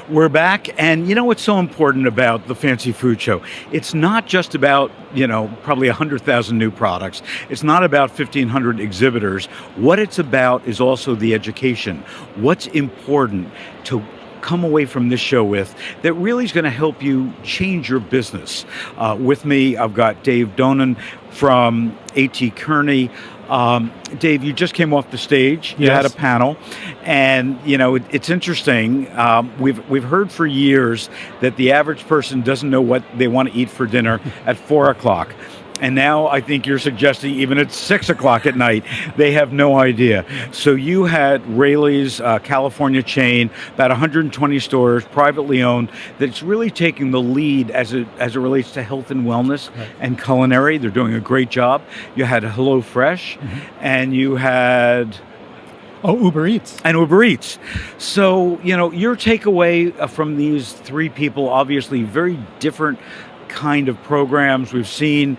We're back, and you know what's so important about the Fancy Food Show? It's not just about, probably 100,000 new products. It's not about 1,500 exhibitors. What it's about is also the education. What's important to come away from this show with that really is going to help you change your business. With me, I've got Dave Donnan from AT Kearney. Dave, you just came off the stage. You had a panel, and it's interesting. We've heard for years that the average person doesn't know what they want to eat for dinner at 4:00. And now I think you're suggesting even at 6:00 at night, they have no idea. So you had Rayleigh's California chain, about 120 stores, privately owned, that's really taking the lead as it relates to health and wellness and culinary. They're doing a great job. You had HelloFresh, and you had... Uber Eats. And Uber Eats. So, your takeaway from these three people, obviously very different kind of programs. We've seen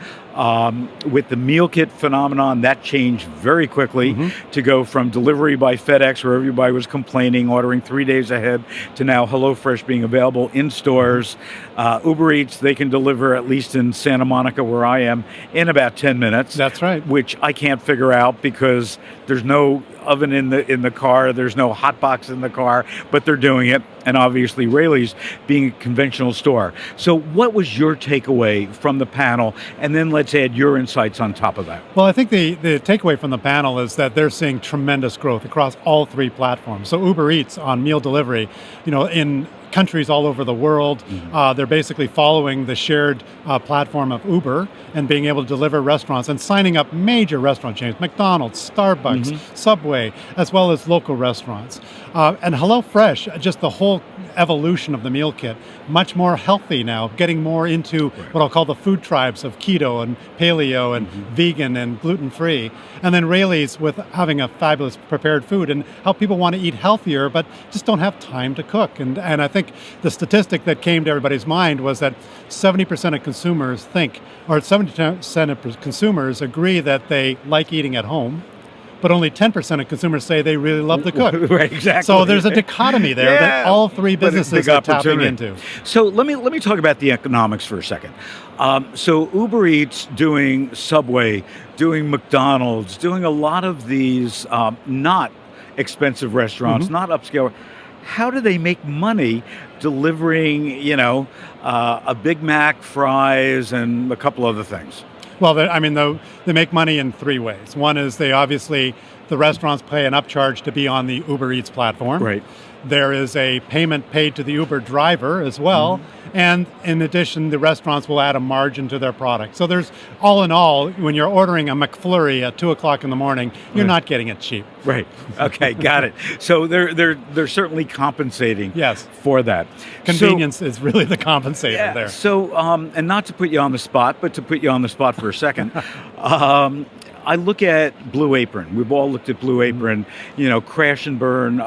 with the meal kit phenomenon, that changed very quickly to go from delivery by FedEx, where everybody was complaining, ordering 3 days ahead, to now HelloFresh being available in stores. Uber Eats, they can deliver, at least in Santa Monica, where I am, in about 10 minutes. That's right. Which I can't figure out because there's no oven in the car, there's no hot box in the car, but they're doing it. And obviously Rayleigh's being a conventional store. So what was your takeaway from the panel? And then let's add your insights on top of that. Well, I think the takeaway from the panel is that they're seeing tremendous growth across all three platforms. So Uber Eats on meal delivery, in countries all over the world, they're basically following the shared platform of Uber and being able to deliver restaurants and signing up major restaurant chains, McDonald's, Starbucks, Subway, as well as local restaurants. And HelloFresh, just the whole evolution of the meal kit, much more healthy now, getting more into what I'll call the food tribes of keto and paleo and vegan and gluten-free. And then Rayleigh's with having a fabulous prepared food and how people want to eat healthier but just don't have time to cook. And I think the statistic that came to everybody's mind was that 70% of consumers think, or 70% of consumers agree that they like eating at home, but only 10% of consumers say they really love to cook. Right, exactly. So there's a dichotomy there that all three businesses are tapping into. So let me talk about the economics for a second. So Uber Eats doing Subway, doing McDonald's, doing a lot of these not expensive restaurants, not upscale. How do they make money delivering, a Big Mac, fries, and a couple other things? Well, they make money in three ways. One is the restaurants pay an upcharge to be on the Uber Eats platform. Right. There is a payment paid to the Uber driver as well. And in addition, the restaurants will add a margin to their product. So there's, all in all, when you're ordering a McFlurry at 2:00 in the morning, you're not getting it cheap. Right. Okay, got it. So they're certainly compensating for that. Convenience is really the compensator there. So, and not to put you on the spot, but to put you on the spot for a second, I look at Blue Apron. We've all looked at Blue Apron, crash and burn.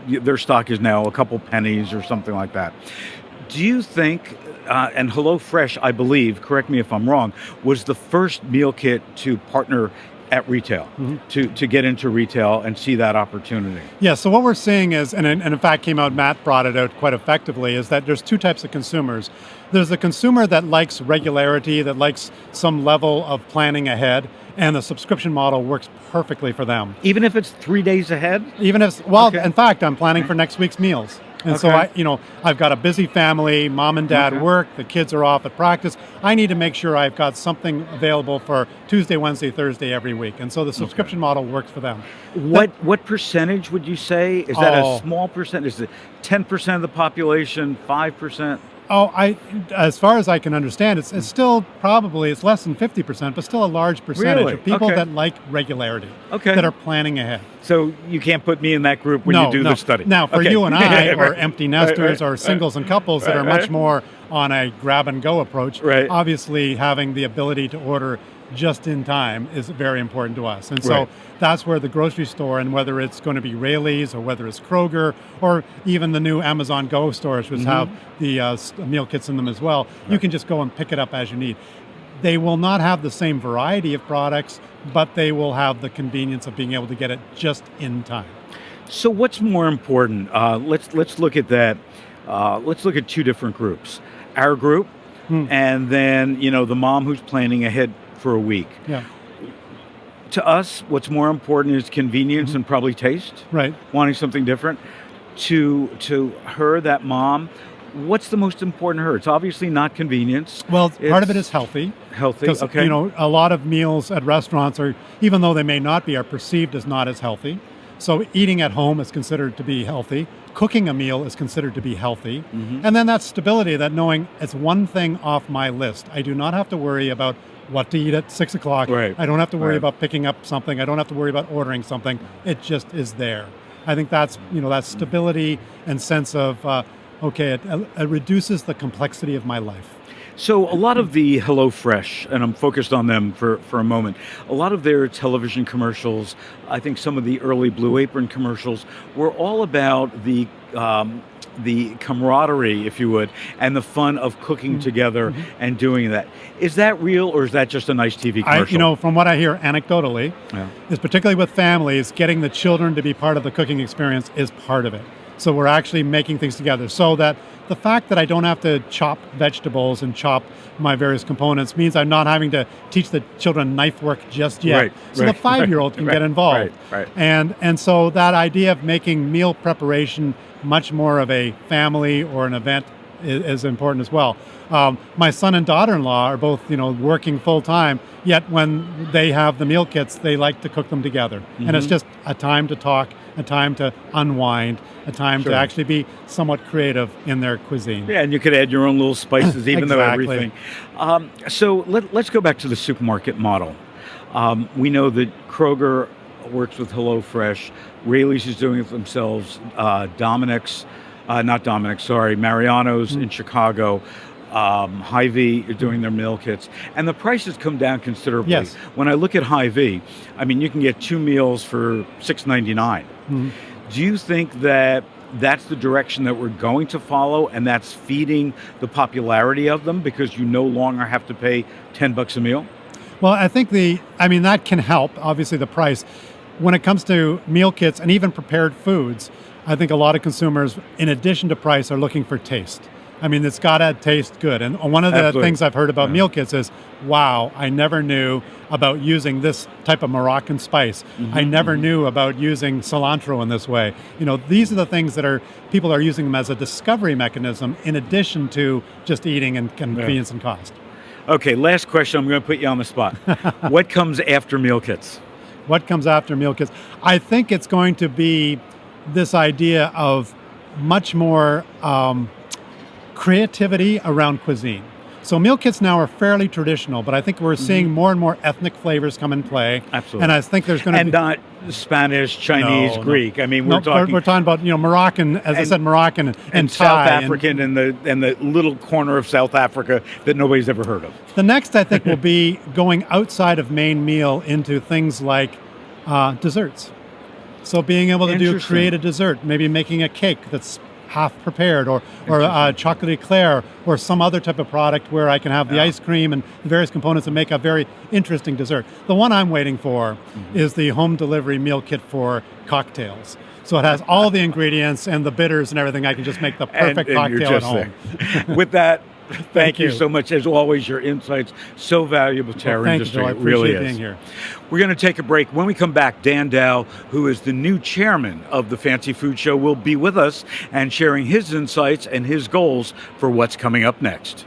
Their stock is now a couple pennies or something like that. Do you think, and HelloFresh, I believe, correct me if I'm wrong, was the first meal kit to partner at retail, to get into retail and see that opportunity? Yeah, so what we're seeing is, and in fact Matt brought it out quite effectively, is that there's two types of consumers. There's the consumer that likes regularity, that likes some level of planning ahead, and the subscription model works perfectly for them. Even if it's 3 days ahead? Even if, in fact, I'm planning for next week's meals. And so I've got a busy family, mom and dad work, the kids are off at practice. I need to make sure I've got something available for Tuesday, Wednesday, Thursday every week. And so the subscription model works for them. What percentage would you say? Is that a small percentage? Is it 10% of the population, 5%? As far as I can understand, it's still probably, it's less than 50%, but still a large percentage of people that like regularity, that are planning ahead. So you can't put me in that group when you do the study. Now, for you and I, or empty nesters, or singles and couples that are much more on a grab and go approach, obviously having the ability to order just in time is very important to us. And so that's where the grocery store, and whether it's going to be Rayleigh's or whether it's Kroger or even the new Amazon Go stores, which have the meal kits in them as well, you can just go and pick it up as you need. They will not have the same variety of products, but they will have the convenience of being able to get it just in time. So what's more important? Let's look at that. let's look at two different groups. Our group, and then the mom who's planning ahead for a week. Yeah. To us, what's more important is convenience and probably taste. Right. Wanting something different. To her, that mom, what's the most important to her? It's obviously not convenience. Well, part of it is healthy. Healthy, Because, okay. a lot of meals at restaurants are, even though they may not be, are perceived as not as healthy. So eating at home is considered to be healthy. Cooking a meal is considered to be healthy. And then that stability, that knowing it's one thing off my list. I do not have to worry about what to eat at 6 o'clock. Right. I don't have to worry Right. about picking up something. I don't have to worry about ordering something. It just is there. I think that's, that stability and sense of, it reduces the complexity of my life. So a lot of the HelloFresh, and I'm focused on them for a moment, a lot of their television commercials, I think some of the early Blue Apron commercials, were all about the camaraderie, if you would, and the fun of cooking together and doing that. Is that real, or is that just a nice TV commercial? From what I hear anecdotally, is particularly with families, getting the children to be part of the cooking experience is part of it. So we're actually making things together, so that the fact that I don't have to chop vegetables and chop my various components means I'm not having to teach the children knife work just yet. Right, so right, the 5-year-old can get involved. Right. And so that idea of making meal preparation much more of a family or an event is important as well. My son and daughter-in-law are both, working full-time, yet when they have the meal kits, they like to cook them together. And it's just a time to talk, a time to unwind, a time to actually be somewhat creative in their cuisine. Yeah, and you could add your own little spices, even though Exactly. everything. So let's go back to the supermarket model. We know that Kroger works with HelloFresh. Rayleigh's is doing it themselves. Mariano's in Chicago. Hy-Vee are doing their meal kits, and the prices come down considerably. Yes. When I look at Hy-Vee, you can get 2 meals for $6.99. Do you think that that's the direction that we're going to follow, and that's feeding the popularity of them because you no longer have to pay $10 a meal? Well, I think that can help, obviously, the price. When it comes to meal kits and even prepared foods, I think a lot of consumers, in addition to price, are looking for taste. It's got to taste good. And one of the Absolutely. things I've heard about meal kits is, wow, I never knew about using this type of Moroccan spice. I never knew about using cilantro in this way. These are the things that people are using them as a discovery mechanism in addition to just eating and convenience and cost. Okay, last question. I'm going to put you on the spot. What comes after meal kits? What comes after meal kits? I think it's going to be this idea of much more creativity around cuisine. So meal kits now are fairly traditional, but I think we're seeing more and more ethnic flavors come in play. Absolutely. And I think there's going to be... not Spanish, Chinese, No. Greek. We're talking about Moroccan, as I said, Moroccan and South Thai African and the little corner of South Africa that nobody's ever heard of. The next, I think, will be going outside of main meal into things like desserts. So being able to create a dessert, maybe making a cake that's half prepared, or chocolate eclair, or some other type of product where I can have the ice cream and the various components and make a very interesting dessert. The one I'm waiting for is the home delivery meal kit for cocktails. So it has all the ingredients and the bitters and everything. I can just make the perfect cocktail at home. With that, thank you you. so much. As always, your insights so valuable to our Thank industry. you, Joe. I It really appreciate is. being here. We're going to take a break. When we come back, Dan Dow, who is the new chairman of the Fancy Food Show, will be with us and sharing his insights and his goals for what's coming up next.